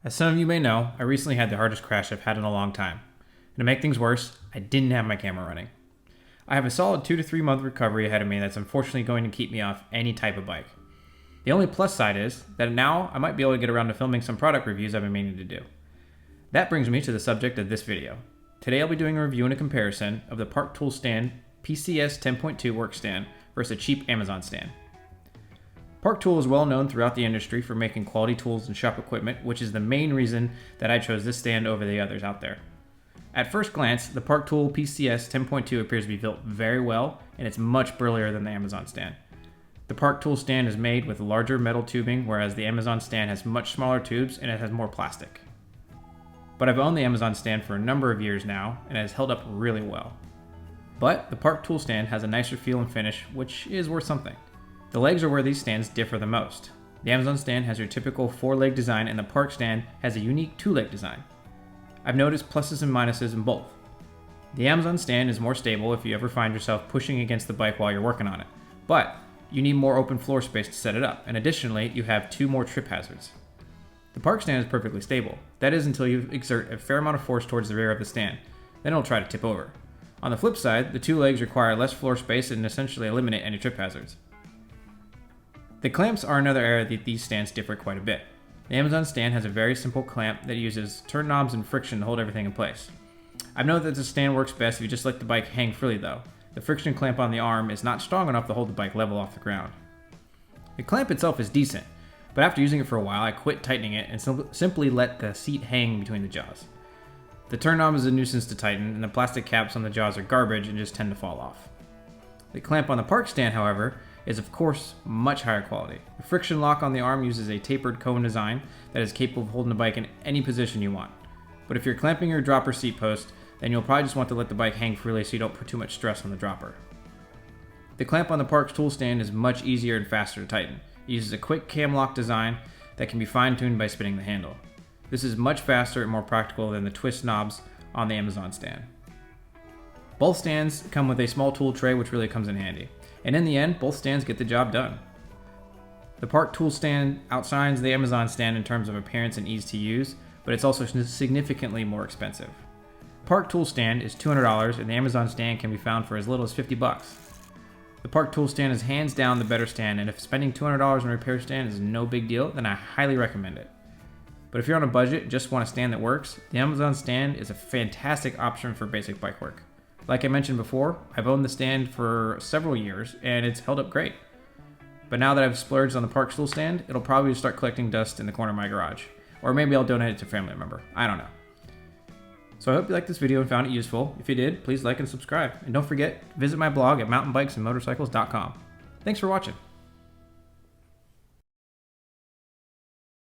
As some of you may know, I recently had the hardest crash I've had in a long time. And to make things worse, I didn't have my camera running. I have a solid 2 to 3 month recovery ahead of me that's unfortunately going to keep me off any type of bike. The only plus side is that now I might be able to get around to filming some product reviews I've been meaning to do. That brings me to the subject of this video. Today I'll be doing a review and a comparison of the Park Tool Stand PCS-10.2 work stand versus a cheap Amazon stand. Park Tool is well known throughout the industry for making quality tools and shop equipment, which is the main reason that I chose this stand over the others out there. At first glance, the Park Tool PCS-10.2 appears to be built very well, and it's much burlier than the Amazon stand. The Park Tool stand is made with larger metal tubing, whereas the Amazon stand has much smaller tubes and it has more plastic. But I've owned the Amazon stand for a number of years now, and it has held up really well. But the Park Tool stand has a nicer feel and finish, which is worth something. The legs are where these stands differ the most. The Amazon stand has your typical 4-leg design, and the Park stand has a unique 2-leg design. I've noticed pluses and minuses in both. The Amazon stand is more stable if you ever find yourself pushing against the bike while you're working on it, but you need more open floor space to set it up, and additionally, you have 2 more trip hazards. The Park stand is perfectly stable. That is until you exert a fair amount of force towards the rear of the stand. Then it'll try to tip over. On the flip side, the 2 legs require less floor space and essentially eliminate any trip hazards. The clamps are another area that these stands differ quite a bit. The Amazon stand has a very simple clamp that uses turn knobs and friction to hold everything in place. I've known that the stand works best if you just let the bike hang freely though. The friction clamp on the arm is not strong enough to hold the bike level off the ground. The clamp itself is decent, but after using it for a while I quit tightening it and simply let the seat hang between the jaws. The turn knob is a nuisance to tighten, and the plastic caps on the jaws are garbage and just tend to fall off. The clamp on the Park stand, however, is of course much higher quality. The friction lock on the arm uses a tapered cone design that is capable of holding the bike in any position you want. But if you're clamping your dropper seat post, then you'll probably just want to let the bike hang freely so you don't put too much stress on the dropper. The clamp on the Park Tool stand is much easier and faster to tighten. It uses a quick cam lock design that can be fine-tuned by spinning the handle. This is much faster and more practical than the twist knobs on the Amazon stand. Both stands come with a small tool tray, which really comes in handy. And in the end, both stands get the job done. The Park Tool stand outshines the Amazon stand in terms of appearance and ease to use, but it's also significantly more expensive. Park Tool stand is $200 and the Amazon stand can be found for as little as $50. The Park Tool stand is hands down the better stand, and if spending $200 on a repair stand is no big deal, then I highly recommend it. But if you're on a budget and just want a stand that works, the Amazon stand is a fantastic option for basic bike work. Like I mentioned before, I've owned the stand for several years and it's held up great. But now that I've splurged on the Park Tool stand, it'll probably start collecting dust in the corner of my garage. Or maybe I'll donate it to a family member. I don't know. So I hope you liked this video and found it useful. If you did, please like and subscribe. And don't forget, visit my blog at mountainbikesandmotorcycles.com. Thanks for watching.